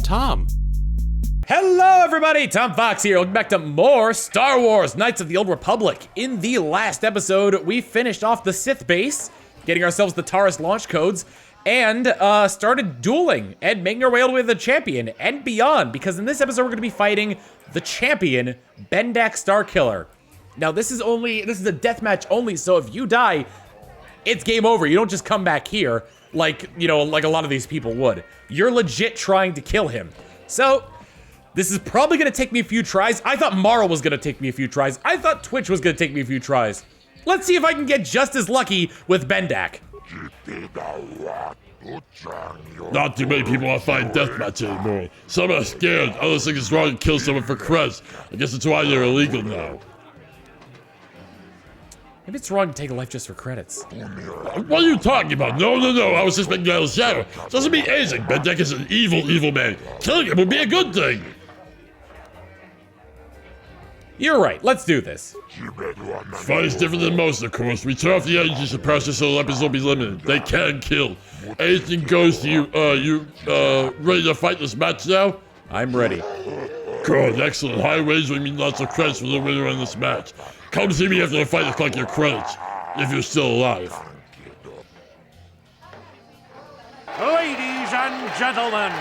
Tom. Hello everybody, Tom Fawkes here. Welcome back to more Star Wars Knights of the Old Republic. In the last episode, we finished off the Sith base, getting ourselves the Taurus launch codes, and started dueling and making our way all the way to the champion and beyond, because in this episode we're going to be fighting the champion, Bendak Starkiller. Now this is a deathmatch only, so if you die, it's game over. You don't just come back here like, you know, like a lot of these people would. You're legit trying to kill him. So this is probably gonna take me a few tries. I thought Marl was gonna take me a few tries. I thought Twitch was gonna take me a few tries. Let's see if I can get just as lucky with Bendak. Not too many people want to fight deathmatch anymore. Some are scared, others think it's wrong to kill someone for creds. I guess that's why they're illegal now. Maybe it's wrong to take a life just for credits. What are you talking about? No, I was just making out a shadow. Doesn't mean anything. Bendak is an evil man. Killing him would be a good thing. You're right, let's do this. Fight is different than most, of course. We turn off the energy suppressor so the weapons will be limited. They can kill. Anything goes to you. Ready to fight this match now? I'm ready. Good, excellent. High wages will mean lots of credits for the winner in this match. Come see me after the fight to collect your credits, if you're still alive. Ladies and gentlemen,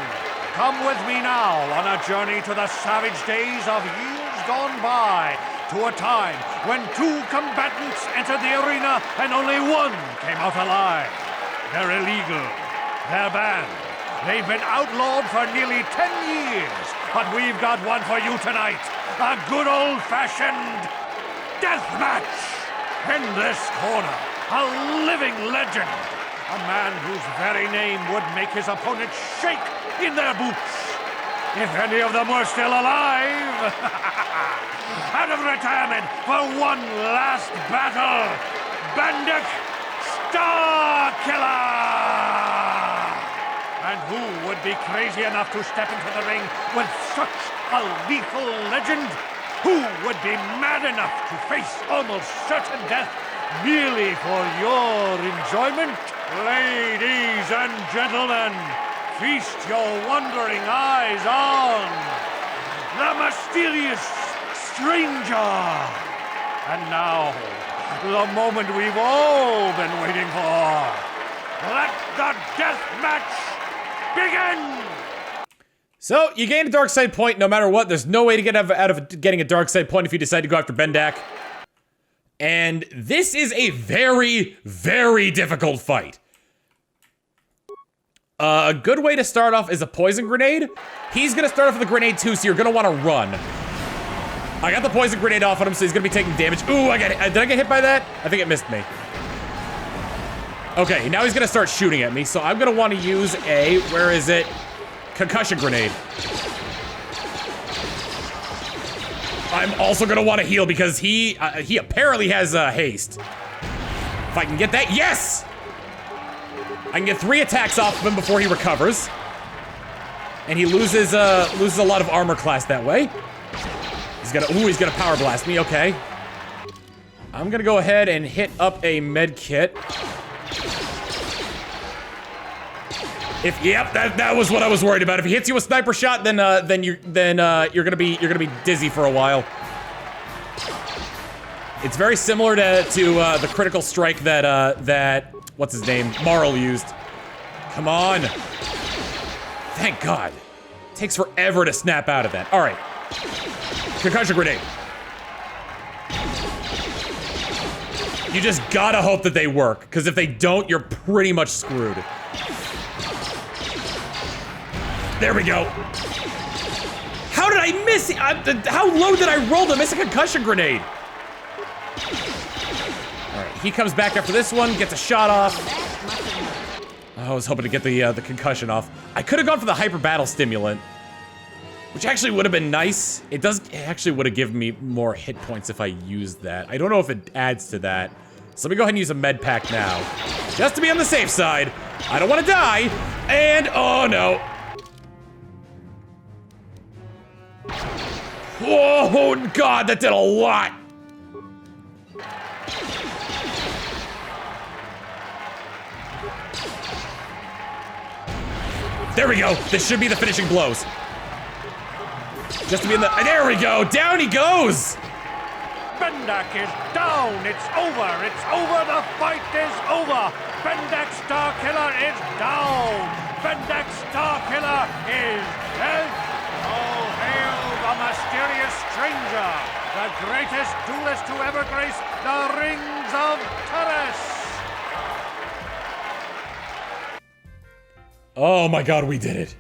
come with me now on a journey to the savage days of years gone by, to a time when two combatants entered the arena and only one came out alive. They're illegal. They're banned. They've been outlawed for nearly 10 years, but we've got one for you tonight. A good old-fashioned deathmatch. In this corner, a living legend. A man whose very name would make his opponents shake in their boots. If any of them were still alive. Out of retirement for one last battle, Bendak Starkiller! And who would be crazy enough to step into the ring with such a lethal legend? Who would be mad enough to face almost certain death merely for your enjoyment? Ladies and gentlemen, feast your wondering eyes on the mysterious stranger. And now, the moment we've all been waiting for. Let the death match begin! So, you gain a dark side point no matter what. There's no way to get out of getting a dark side point if you decide to go after Bendak. And this is a very, very difficult fight. A good way to start off is a poison grenade. He's gonna start off with a grenade too, so you're gonna wanna run. I got the poison grenade off on him, so he's gonna be taking damage. Ooh, did I get hit by that? I think it missed me. Okay, now he's gonna start shooting at me, so I'm gonna wanna use a, where is it? Concussion grenade. I'm also gonna want to heal because he apparently has haste. If I can get that, yes! I can get 3 attacks off of him before he recovers, and he loses a lot of armor class that way. He's gonna power blast me. Okay, I'm gonna go ahead and hit up a med kit. Yep, that was what I was worried about. If he hits you with a sniper shot, then you're gonna be dizzy for a while. It's very similar to the critical strike that what's his name, Marl used. Come on! Thank God. It takes forever to snap out of that. All right, concussion grenade. You just gotta hope that they work, because if they don't, you're pretty much screwed. There we go. How did I miss it? How low did I roll to miss a concussion grenade? All right, he comes back after this one, gets a shot off. I was hoping to get the concussion off. I could have gone for the hyper battle stimulant, which actually would have been nice. It actually would have given me more hit points if I used that. I don't know if it adds to that. So let me go ahead and use a med pack now, just to be on the safe side. I don't want to die, and oh no. Oh God, that did a lot. There we go. This should be the finishing blows. Just to be in the... There we go. Down he goes. Bendak is down. It's over. It's over. The fight is over. Bendak Starkiller is down. Bendak Starkiller is dead. All hail the mysterious stranger, the greatest duelist to ever grace the rings of Canderous. Oh my god, we did it.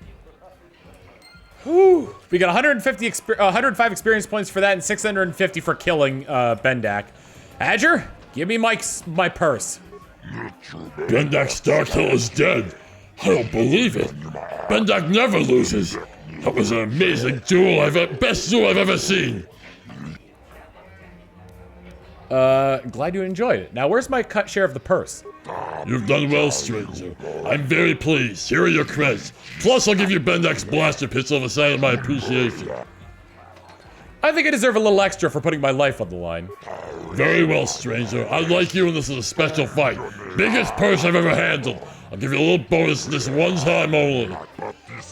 Whew. We got 105 experience points for that and 650 for killing Bendak. Adger, give me my purse. Bendak Starkiller is dead. I don't believe it. Bendak never loses. That was an amazing duel. Best duel I've ever seen. Glad you enjoyed it. Now, where's my cut share of the purse? You've done well, stranger. I'm very pleased. Here are your credits. Plus, I'll give you Bendak's blaster pistol as a sign of my appreciation. I think I deserve a little extra for putting my life on the line. Very well, stranger. I like you, and this is a special fight. Biggest purse I've ever handled. I'll give you a little bonus this one time only.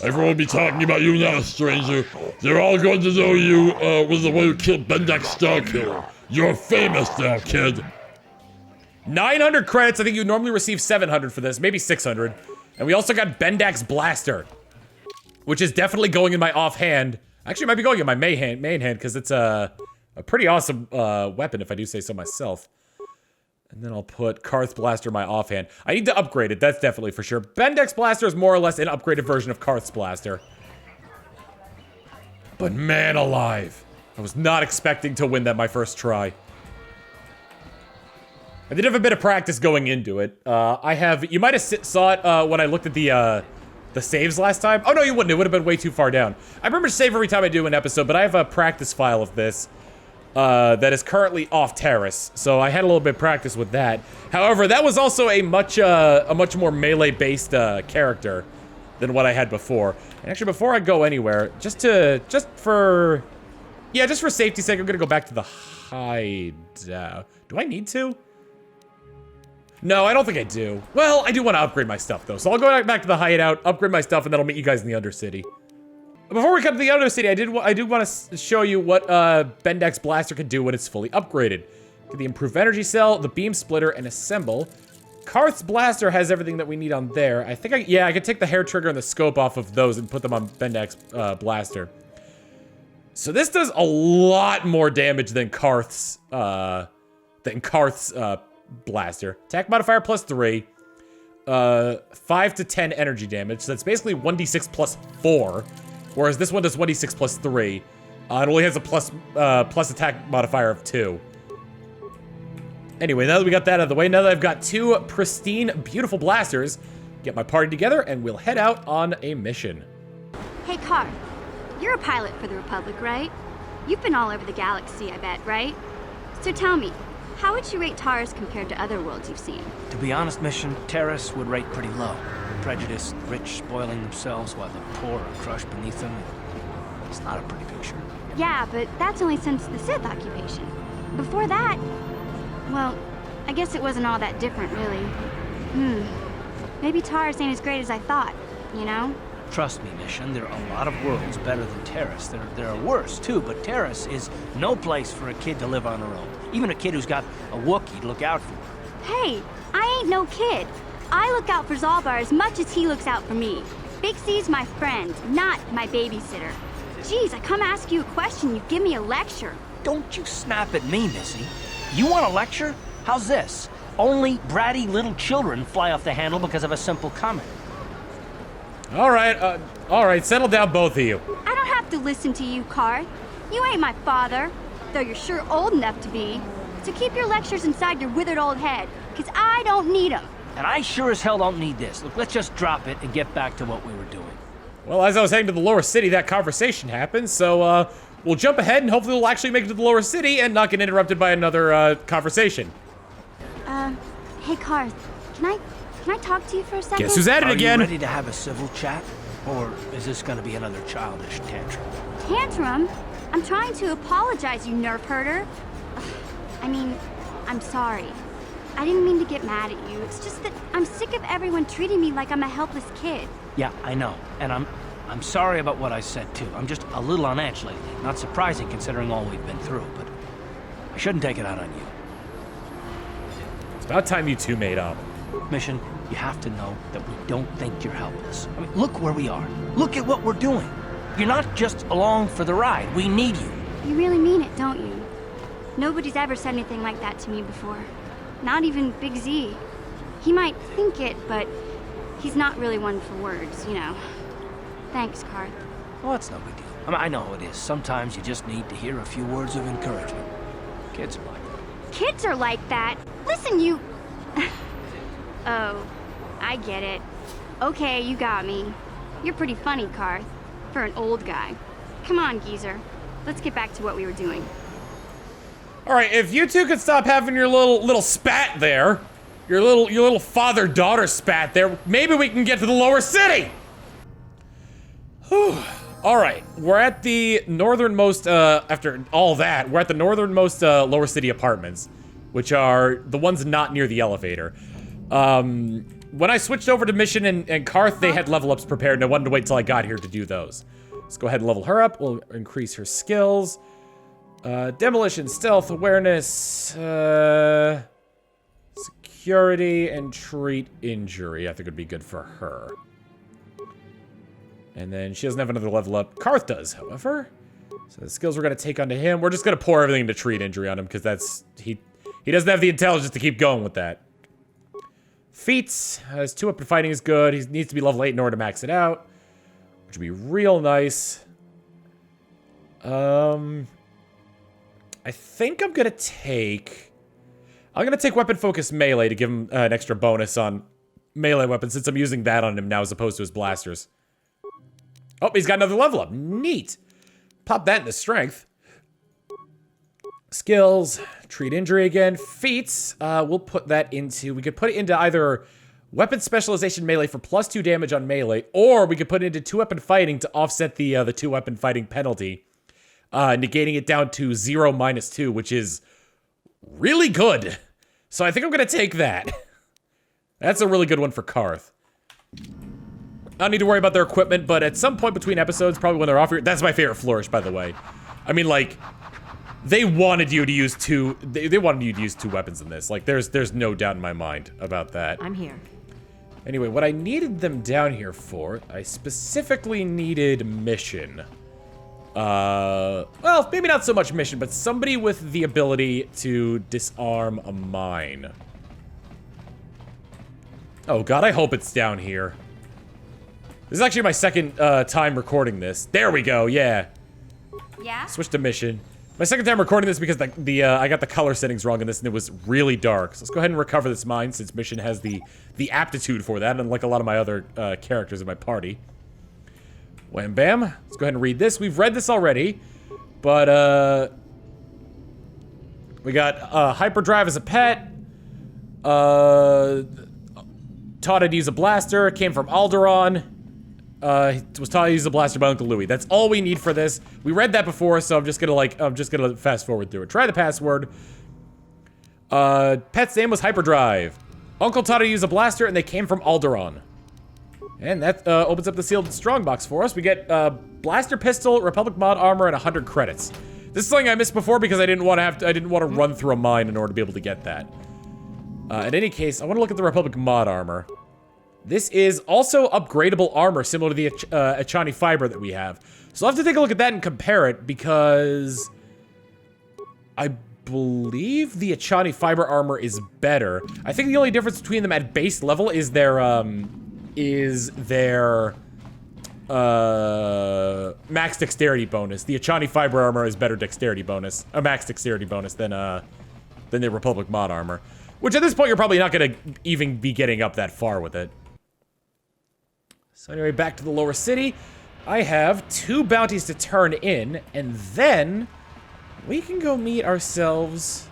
Everyone will be talking about you now, stranger. They're all going to know you was the one who killed Bendak Starkiller. You're famous now, kid. 900 credits. I think you normally receive 700 for this, maybe 600. And we also got Bendak's blaster, which is definitely going in my offhand. Actually, it might be going in my main hand because it's a pretty awesome weapon, if I do say so myself. And then I'll put Karth's blaster in my offhand. I need to upgrade it, that's definitely for sure. Bendak's blaster is more or less an upgraded version of Karth's blaster. But man alive, I was not expecting to win that my first try. I did have a bit of practice going into it. You might have saw it when I looked at the saves last time. Oh no, you wouldn't, it would have been way too far down. I remember to save every time I do an episode, but I have a practice file of this. That is currently off Terrace, so I had a little bit of practice with that. However, that was also a much more melee-based character than what I had before. And actually, before I go anywhere, just for safety's sake, I'm gonna go back to the hideout. Do I need to? No, I don't think I do. Well, I do want to upgrade my stuff though, so I'll go back to the hideout, upgrade my stuff, and then I'll meet you guys in the Undercity. Before we come to the Undercity, I do want to show you what Bendak's blaster can do when it's fully upgraded. Get the improved energy cell, the beam splitter, and assemble. Karth's blaster has everything that we need on there. I think I could take the hair trigger and the scope off of those and put them on Bendak's blaster. So this does a lot more damage than Karth's blaster. Attack modifier +3, 5 to 10 energy damage. So that's basically 1d6 plus 4. Whereas this one does 1d6 plus 3. It only has a plus attack modifier of 2. Anyway, now that we got that out of the way, now that I've got two pristine, beautiful blasters, get my party together and we'll head out on a mission. Hey, Karth. You're a pilot for the Republic, right? You've been all over the galaxy, I bet, right? So tell me, how would you rate Taurus compared to other worlds you've seen? To be honest, Mission, Terrace would rate pretty low. Prejudiced, rich spoiling themselves while the poor are crushed beneath them. It's not a pretty picture. Yeah, but that's only since the Sith occupation. Before that, well, I guess it wasn't all that different, really. Maybe Taurus ain't as great as I thought, you know? Trust me, Mission, there are a lot of worlds better than Terrace. There are worse, too, but Terrace is no place for a kid to live on her own. Even a kid who's got a Wookiee to look out for. Hey, I ain't no kid. I look out for Zalbar as much as he looks out for me. Big C's my friend, not my babysitter. Geez, I come ask you a question, you give me a lecture. Don't you snap at me, Missy. You want a lecture? How's this? Only bratty little children fly off the handle because of a simple comment. All right, settle down, both of you. I don't have to listen to you, Karth. You ain't my father, though you're sure old enough to be. So keep your lectures inside your withered old head, because I don't need them. And I sure as hell don't need this. Look, let's just drop it and get back to what we were doing. Well, as I was heading to the lower city, that conversation happened, so we'll jump ahead and hopefully we'll actually make it to the lower city and not get interrupted by another conversation. Hey Karth, can I talk to you for a second? Guess who's at it again? Are you ready to have a civil chat? Or is this gonna be another childish tantrum? Tantrum? I'm trying to apologize, you nerf herder. I mean, I'm sorry. I didn't mean to get mad at you. It's just that I'm sick of everyone treating me like I'm a helpless kid. Yeah, I know. And I'm sorry about what I said, too. I'm just a little on edge lately. Not surprising considering all we've been through, but I shouldn't take it out on you. It's about time you two made up. Mission, you have to know that we don't think you're helpless. I mean, look where we are. Look at what we're doing. You're not just along for the ride. We need you. You really mean it, don't you? Nobody's ever said anything like that to me before. Not even Big Z. He might think it, but he's not really one for words, you know. Thanks, Carth. Well, it's no big deal. I mean, I know how it is. Sometimes you just need to hear a few words of encouragement. Kids are like that. Kids are like that? Listen, you... Oh, I get it. Okay, you got me. You're pretty funny, Carth, for an old guy. Come on, geezer. Let's get back to what we were doing. All right, if you two could stop having your little spat there, your little father-daughter spat there, maybe we can get to the lower city. Whew. All right, we're at the northernmost, after all that, we're at the northernmost lower city apartments, which are the ones not near the elevator. When I switched over to Mission and Carth, they had level ups prepared, and I wanted to wait till I got here to do those. Let's go ahead and level her up. We'll increase her skills. Demolition, stealth, awareness, security, and treat injury. I think would be good for her. And then she doesn't have another level up. Carth does, however. So the skills we're gonna take onto him. We're just gonna pour everything into treat injury on him because that's he doesn't have the intelligence to keep going with that. Feats, his 2-weapon fighting is good. He needs to be level 8 in order to max it out, which would be real nice. I think I'm gonna take weapon focus melee to give him an extra bonus on melee weapons since I'm using that on him now as opposed to his blasters. Oh, he's got another level up. Neat. Pop that into strength. Skills, treat injury again. Feats, we'll put that into, we could put it into either weapon specialization melee for +2 damage on melee, or we could put it into 2-weapon fighting to offset the 2-weapon fighting penalty, negating it down to 0 - 2, which is really good. So I think I'm gonna take that. That's a really good one for Carth. I don't need to worry about their equipment, but at some point between episodes, probably when they're off here, that's my favorite flourish, by the way. I mean, like, they wanted you to use they wanted you to use 2 weapons in this. Like, there's no doubt in my mind about that. I'm here. Anyway, what I needed them down here for, I specifically needed Mission. Well, maybe not so much Mission, but somebody with the ability to disarm a mine. Oh god, I hope it's down here. This is actually my second time recording this. There we go, yeah. Yeah? Switch to Mission. My second time recording this because I got the color settings wrong in this and it was really dark. So let's go ahead and recover this mine since Mission has the aptitude for that, unlike a lot of my other characters in my party. Wham bam. Let's go ahead and read this. We've read this already, but we got hyperdrive as a pet. Taught how to use a blaster. Came from Alderaan. Was taught how to use a blaster by Uncle Louie. That's all we need for this. We read that before, so I'm just gonna fast forward through it. Try the password. Pet's name was Hyperdrive. Uncle taught how to use a blaster, and they came from Alderaan. And that opens up the sealed strongbox for us. We get blaster pistol, Republic mod armor, and 100 credits. This is something I missed before because I didn't want to run through a mine in order to be able to get that. In any case, I want to look at the Republic mod armor. This is also upgradable armor, similar to the Achani fiber that we have. So I'll have to take a look at that and compare it, because I believe the Achani fiber armor is better. I think the only difference between them at base level is their max dexterity bonus. The Achani fiber armor is better dexterity bonus, a max dexterity bonus than the Republic mod armor. Which at this point you're probably not gonna even be getting up that far with it. So anyway, back to the lower city. I have 2 bounties to turn in, and then we can go meet ourselves.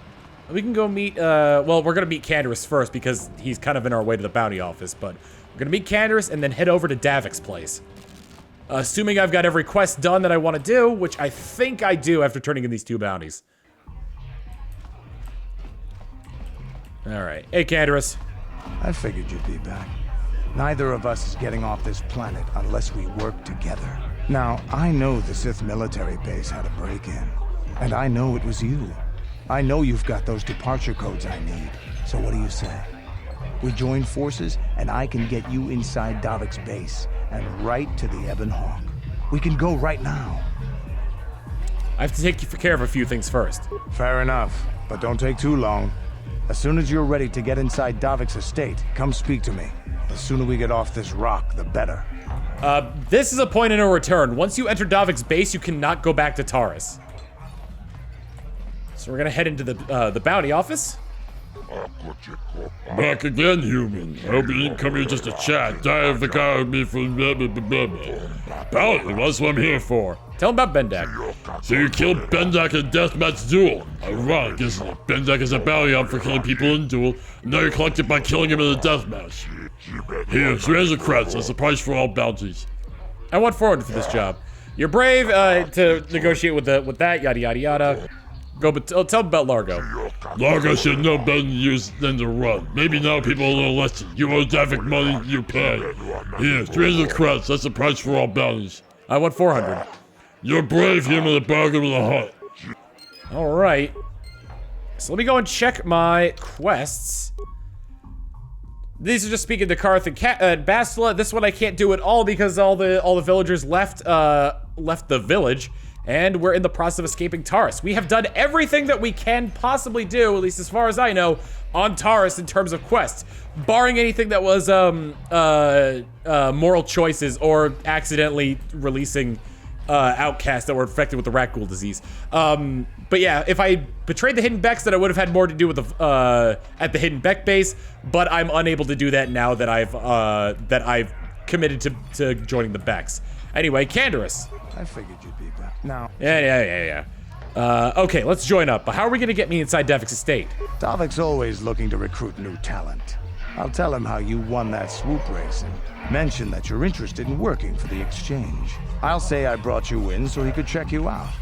We can go meet, well, we're gonna meet Canderous first because he's kind of in our way to the bounty office, but we're gonna meet Canderous and then head over to Davik's place. Assuming I've got every quest done that I want to do, which I think I do after turning in these 2 bounties. Alright. Hey, Canderous. I figured you'd be back. Neither of us is getting off this planet unless we work together. Now, I know the Sith military base had a break-in, and I know it was you. I know you've got those departure codes I need, so what do you say? We join forces, and I can get you inside Davik's base, and right to the Ebon Hawk. We can go right now. I have to take care of a few things first. Fair enough, but don't take too long. As soon as you're ready to get inside Davik's estate, come speak to me. The sooner we get off this rock, the better. This is a point of no return. Once you enter Davik's base, you cannot go back to Taurus. So we're gonna head into the bounty office. Back again, human. I hope you didn't come here just to chat. Die of the guy with me from blah, blah, blah, blah, blah. Bounty, that's what I'm here for. Tell him about Bendak. So you killed Bendak in a deathmatch duel. Ironic, isn't it? Bendak is a bounty out for killing people in duel, and now you're collected by killing him in a deathmatch. Here, 300 credits. That's the price for all bounties. I want 400 for this job. You're brave to negotiate with that, yada yada yada. Go, but tell him about Largo. Largo should know better to use than to run. Maybe now people will learn a lesson. You owe Davik money, you pay. Here, 300 credits. That's the price for all bounties. I want 400. You're brave, human, to bargain with a hunt. All right. So let me go and check my quests. These are just speaking to Karth and Bastila. This one I can't do at all because all the villagers left the village, and we're in the process of escaping Taurus. We have done everything that we can possibly do, at least as far as I know, on Taurus in terms of quests, barring anything that was moral choices or accidentally releasing outcasts that were infected with the rat ghoul disease. But yeah, if I betrayed the Hidden Becks, then I would have had more to do with the at the Hidden Beck base. But I'm unable to do that now that I've committed to joining the Becks. Anyway, Canderous. I figured you'd be back. Now. Yeah. Okay, let's join up. But how are we gonna get me inside Davik's estate? Davik's always looking to recruit new talent. I'll tell him how you won that swoop race and mention that you're interested in working for the exchange. I'll say I brought you in so he could check you out.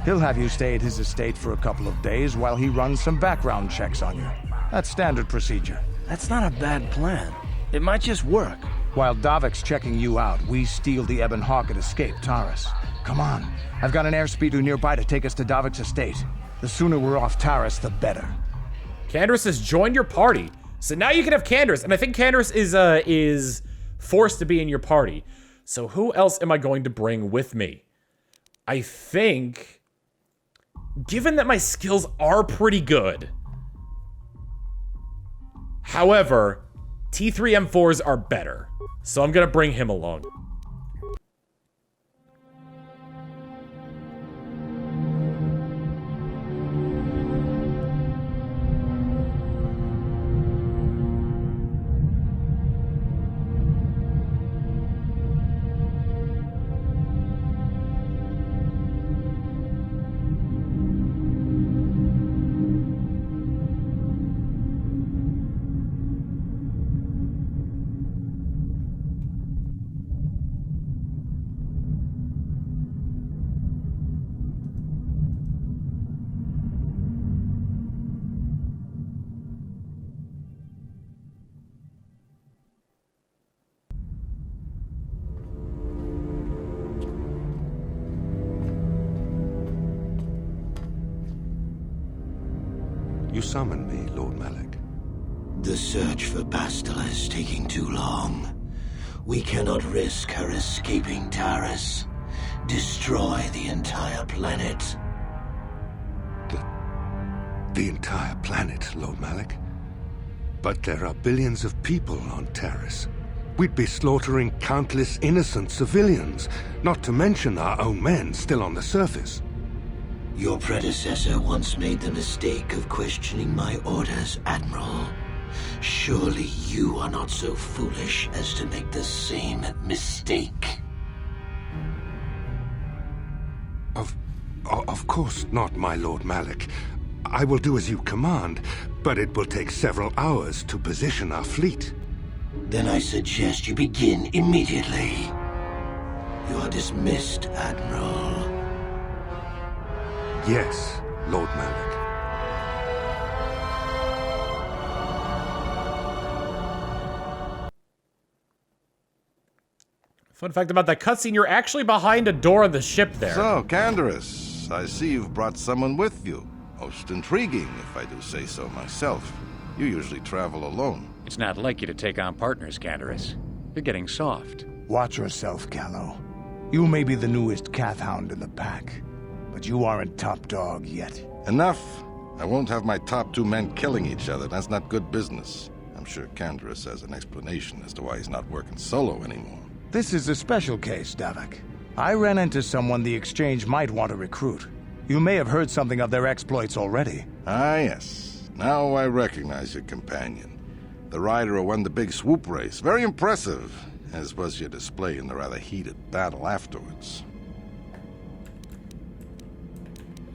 He'll have you stay at his estate for a couple of days while he runs some background checks on you. That's standard procedure. That's not a bad plan. It might just work. While Davik's checking you out, we steal the Ebon Hawk and escape Taurus. Come on, I've got an airspeeder nearby to take us to Davik's estate. The sooner we're off Taurus, the better. Canderous has joined your party. So now you can have Canderous, and I think Canderous is forced to be in your party. So who else am I going to bring with me? I think, given that my skills are pretty good, however, T3M4s are better. So I'm gonna bring him along. You summoned me, Lord Malak. The search for Bastila is taking too long. We cannot risk her escaping Taurus. Destroy the entire planet. The entire planet, Lord Malak? But there are billions of people on Taurus. We'd be slaughtering countless innocent civilians, not to mention our own men still on the surface. Your predecessor once made the mistake of questioning my orders, Admiral. Surely you are not so foolish as to make the same mistake. Of course not, my Lord Malak. I will do as you command, but it will take several hours to position our fleet. Then I suggest you begin immediately. You are dismissed, Admiral. Yes, Lord Malak. Fun fact about that cutscene, you're actually behind a door on the ship there. So, Canderous, I see you've brought someone with you. Most intriguing, if I do say so myself. You usually travel alone. It's not like you to take on partners, Canderous. You're getting soft. Watch yourself, Callow. You may be the newest Cathhound in the pack, but you aren't top dog yet. Enough. I won't have my top 2 men killing each other. That's not good business. I'm sure Canderous has an explanation as to why he's not working solo anymore. This is a special case, Davik. I ran into someone the Exchange might want to recruit. You may have heard something of their exploits already. Ah, yes. Now I recognize your companion. The rider who won the big swoop race. Very impressive, as was your display in the rather heated battle afterwards.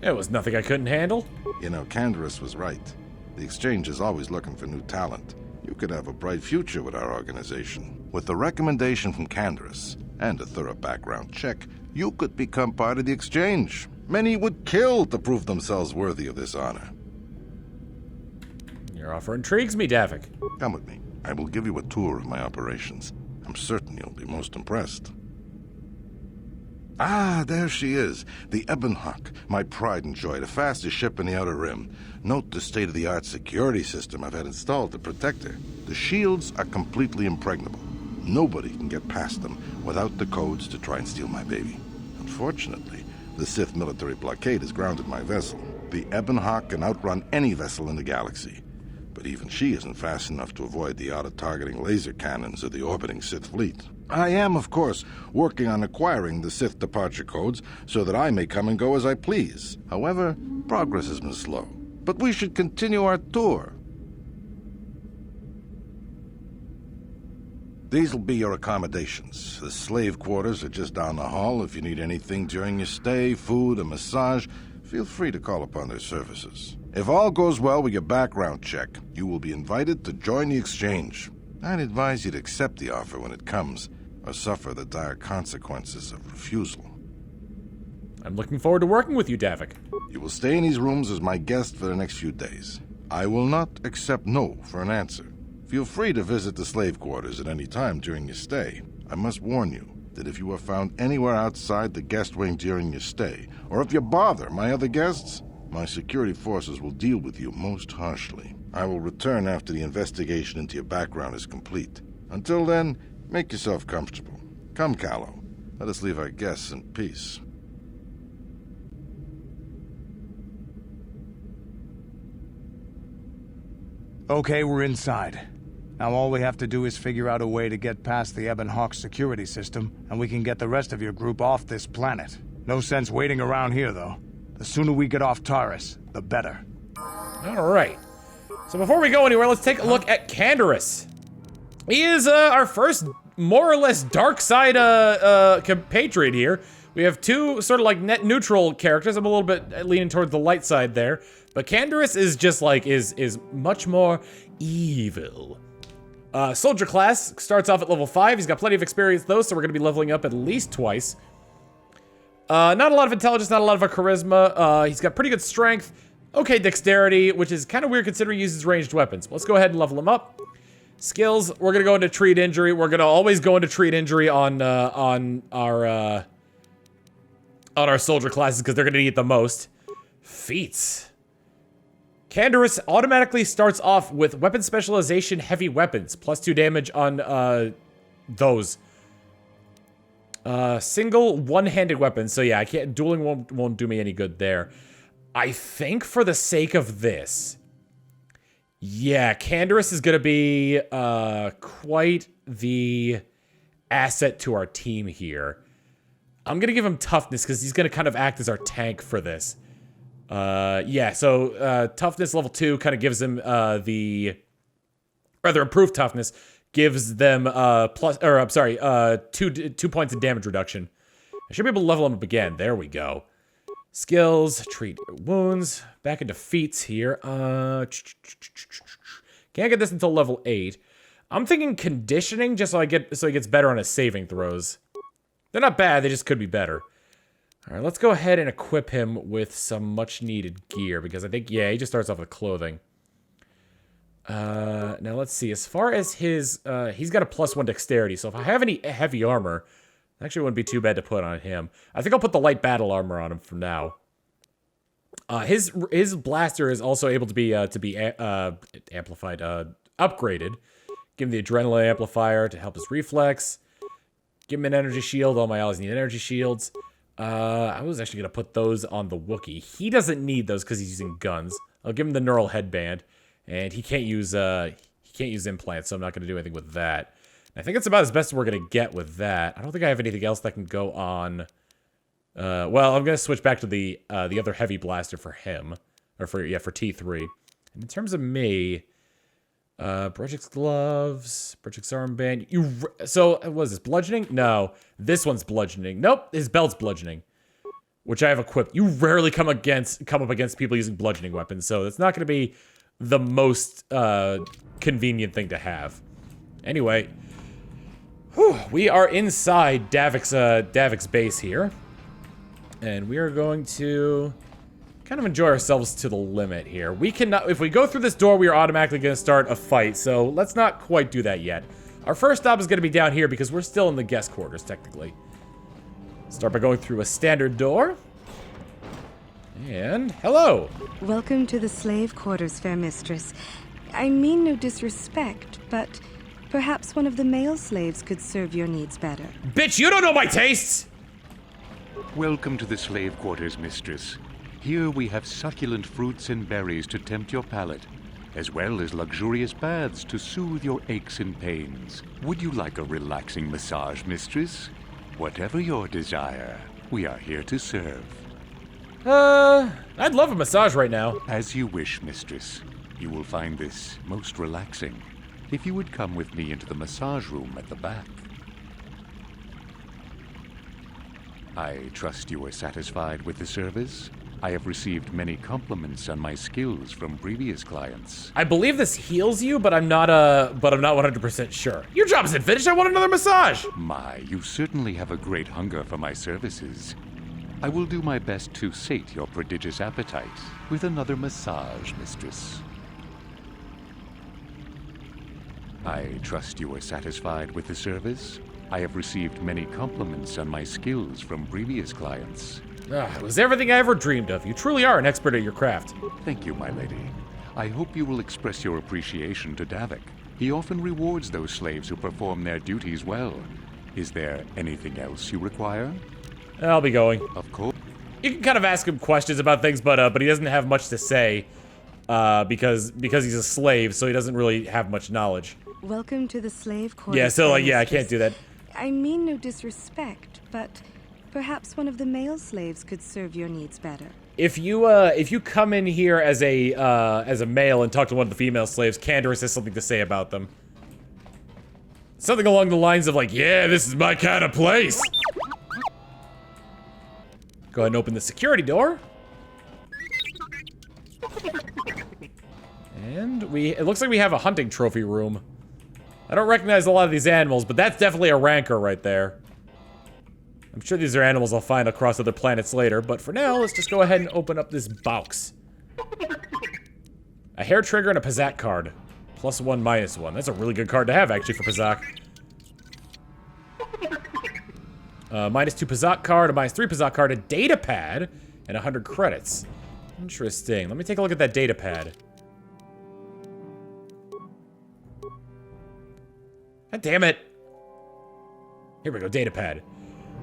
It was nothing I couldn't handle. You know, Canderous was right. The Exchange is always looking for new talent. You could have a bright future with our organization. With the recommendation from Canderous and a thorough background check, you could become part of the Exchange. Many would kill to prove themselves worthy of this honor. Your offer intrigues me, Davik. Come with me. I will give you a tour of my operations. I'm certain you'll be most impressed. Ah, there she is. The Ebonhawk, my pride and joy, the fastest ship in the Outer Rim. Note the state-of-the-art security system I've had installed to protect her. The shields are completely impregnable. Nobody can get past them without the codes to try and steal my baby. Unfortunately, the Sith military blockade has grounded my vessel. The Ebonhawk can outrun any vessel in the galaxy. But even she isn't fast enough to avoid the auto-targeting laser cannons of the orbiting Sith fleet. I am, of course, working on acquiring the Sith departure codes so that I may come and go as I please. However, progress has been slow. But we should continue our tour. These'll be your accommodations. The slave quarters are just down the hall. If you need anything during your stay, food, a massage, feel free to call upon their services. If all goes well with your background check, you will be invited to join the Exchange. I'd advise you to accept the offer when it comes, or suffer the dire consequences of refusal. I'm looking forward to working with you, Davik. You will stay in these rooms as my guest for the next few days. I will not accept no for an answer. Feel free to visit the slave quarters at any time during your stay. I must warn you that if you are found anywhere outside the guest wing during your stay, or if you bother my other guests, my security forces will deal with you most harshly. I will return after the investigation into your background is complete. Until then, make yourself comfortable. Come, Callow. Let us leave our guests in peace. Okay, we're inside. Now all we have to do is figure out a way to get past the Ebonhawk security system, and we can get the rest of your group off this planet. No sense waiting around here, though. The sooner we get off Taurus, the better. All right. So before we go anywhere, let's take a look at Canderous. He is our first more or less dark side compatriot here. We have two sort of like net neutral characters. I'm a little bit leaning towards the light side there. But Canderous is just like, is much more evil. Soldier class starts off at level 5. He's got plenty of experience though, so we're going to be leveling up at least twice. Not a lot of intelligence, not a lot of charisma. He's got pretty good strength. Okay, dexterity, which is kind of weird considering he uses ranged weapons. Let's go ahead and level him up. Skills, we're going to go into treat injury. We're going to always go into treat injury on our soldier classes because they're going to need it the most. Feats. Canderous automatically starts off with weapon specialization, heavy weapons, +2 damage on those. Single one-handed weapons. So yeah, I can't. Dueling won't do me any good there. I think for the sake of this, yeah, Canderous is gonna be quite the asset to our team here. I'm gonna give him toughness because he's gonna kind of act as our tank for this. Yeah, so toughness level 2 kind of gives them improved toughness gives them 2 points of damage reduction. I should be able to level them up again. There we go. Skills, treat wounds, back into feats here. Can't get this until level 8. I'm thinking conditioning just so he gets better on his saving throws. They're not bad, they just could be better. All right, let's go ahead and equip him with some much needed gear because I think, yeah, he just starts off with clothing. Now let's see, as far as his, he's got a +1 dexterity, so if I have any heavy armor, Actually, wouldn't be too bad to put on him. I think I'll put the light battle armor on him for now. His blaster is also able to be amplified, upgraded. Give him the adrenaline amplifier to help his reflex. Give him an energy shield. All my allies need energy shields. I was actually gonna put those on the Wookiee. He doesn't need those because he's using guns. I'll give him the neural headband, and he can't use implants, so I'm not gonna do anything with that. I think it's about as best we're gonna get with that. I don't think I have anything else that can go on. Well, I'm gonna switch back to the other heavy blaster for him, or for T3. And in terms of me, Brejik's gloves, Brejik's armband. So what is this, bludgeoning? No, this one's bludgeoning. Nope, his belt's bludgeoning, which I have equipped. You rarely come up against people using bludgeoning weapons, so it's not gonna be the most convenient thing to have. Anyway. Whew, we are inside Davik's base here. And we are going to kind of enjoy ourselves to the limit here. We cannot, if we go through this door, we are automatically going to start a fight. So let's not quite do that yet. Our first stop is going to be down here because we're still in the guest quarters, technically. Start by going through a standard door. And hello. Welcome to the slave quarters, fair mistress. I mean no disrespect, but perhaps one of the male slaves could serve your needs better. Bitch, you don't know my tastes! Welcome to the slave quarters, mistress. Here we have succulent fruits and berries to tempt your palate, as well as luxurious baths to soothe your aches and pains. Would you like a relaxing massage, mistress? Whatever your desire, we are here to serve. I'd love a massage right now. As you wish, mistress. You will find this most relaxing. If you would come with me into the massage room at the back. I trust you are satisfied with the service. I have received many compliments on my skills from previous clients. I believe this heals you, but I'm not 100% sure. Your job isn't finished. I want another massage. My, you certainly have a great hunger for my services. I will do my best to sate your prodigious appetite with another massage, mistress. I trust you are satisfied with the service. I have received many compliments on my skills from previous clients. It was everything I ever dreamed of. You truly are an expert at your craft. Thank you, my lady. I hope you will express your appreciation to Davik. He often rewards those slaves who perform their duties well. Is there anything else you require? I'll be going. Of course. You can kind of ask him questions about things, but he doesn't have much to say because he's a slave, so he doesn't really have much knowledge. Welcome to the slave quarters. Yeah, so I can't do that. I mean no disrespect, but perhaps one of the male slaves could serve your needs better. If you come in here as a male and talk to one of the female slaves, Canderous has something to say about them. Something along the lines of like, yeah, this is my kind of place. Go ahead and open the security door. And it looks like we have a hunting trophy room. I don't recognize a lot of these animals, but that's definitely a rancor right there. I'm sure these are animals I'll find across other planets later, but for now, let's just go ahead and open up this box. A hair trigger and a Pazak card. +1, -1. That's a really good card to have, actually, for Pazak. -2 Pazak card, a -3 Pazak card, a data pad, and 100 credits. Interesting. Let me take a look at that data pad. God damn it. Here we go, data pad.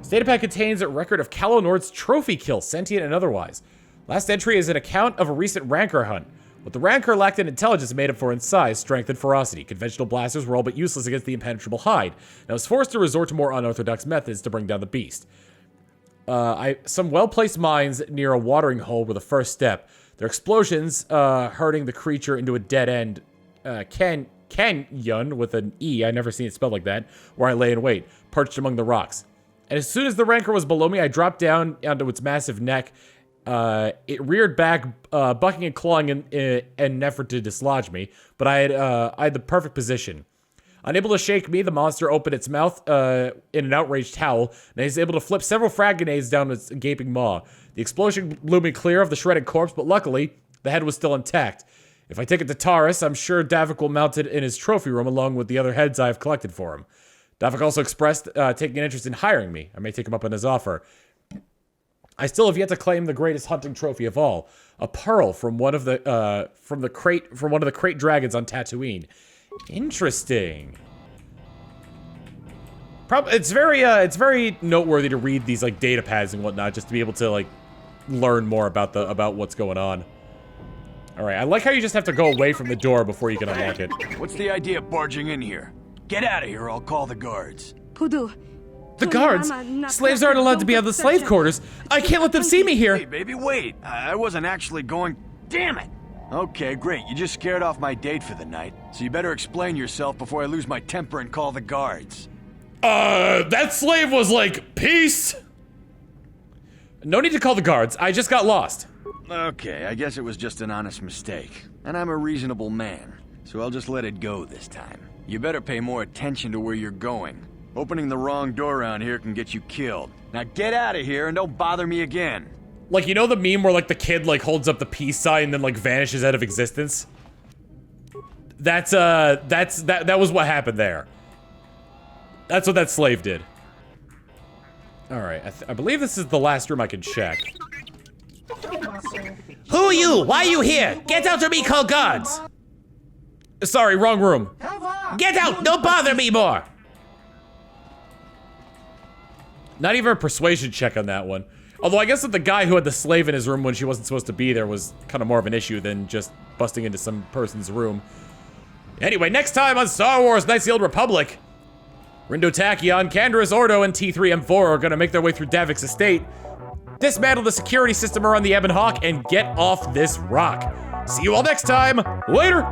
This data pad contains a record of Calo Nord's trophy kills, sentient and otherwise. Last entry is an account of a recent rancor hunt. What the rancor lacked in intelligence made up for in size, strength, and ferocity. Conventional blasters were all but useless against the impenetrable hide, and I was forced to resort to more unorthodox methods to bring down the beast. Some well-placed mines near a watering hole were the first step. Their explosions hurting the creature into a dead end canyon with an E, I never seen it spelled like that, where I lay in wait, perched among the rocks. And as soon as the rancor was below me, I dropped down onto its massive neck. It reared back, bucking and clawing in an effort to dislodge me, but I had the perfect position. Unable to shake me, the monster opened its mouth in an outraged howl, and I was able to flip several frag grenades down its gaping maw. The explosion blew me clear of the shredded corpse, but luckily, the head was still intact. If I take it to Taurus, I'm sure Davik will mount it in his trophy room along with the other heads I have collected for him. Davik also expressed taking an interest in hiring me. I may take him up on his offer. I still have yet to claim the greatest hunting trophy of all, a pearl from one of the crate dragons on Tatooine. Interesting. It's very noteworthy to read these like data pads and whatnot, just to be able to like learn more about what's going on. All right, I like how you just have to go away from the door before you can unlock it. What's the idea of barging in here? Get out of here, or I'll call the guards. Pudu. The guards? Slaves aren't allowed to be out of the slave quarters. I can't let them see me here. Hey, baby, wait. I wasn't actually going... Damn it! Okay, great. You just scared off my date for the night, so you better explain yourself before I lose my temper and call the guards. That slave was like, peace! No need to call the guards. I just got lost. Okay, I guess it was just an honest mistake. And I'm a reasonable man, so I'll just let it go this time. You better pay more attention to where you're going. Opening the wrong door around here can get you killed. Now get out of here and don't bother me again. Like, you know the meme where like the kid like holds up the peace sign and then like vanishes out of existence? That was what happened there. That's what that slave did. All right, I believe this is the last room I can check. Who are you? Why are you here? Get out or be called guards! Sorry, wrong room. Get out! Don't bother me more! Not even a persuasion check on that one. Although I guess that the guy who had the slave in his room when she wasn't supposed to be there was kind of more of an issue than just busting into some person's room. Anyway, next time on Star Wars Knights of the Old Republic, Rindo Tachyon, Canderous Ordo, and T3M4 are going to make their way through Davik's estate, dismantle the security system around the Ebon Hawk, and get off this rock. See you all next time. Later!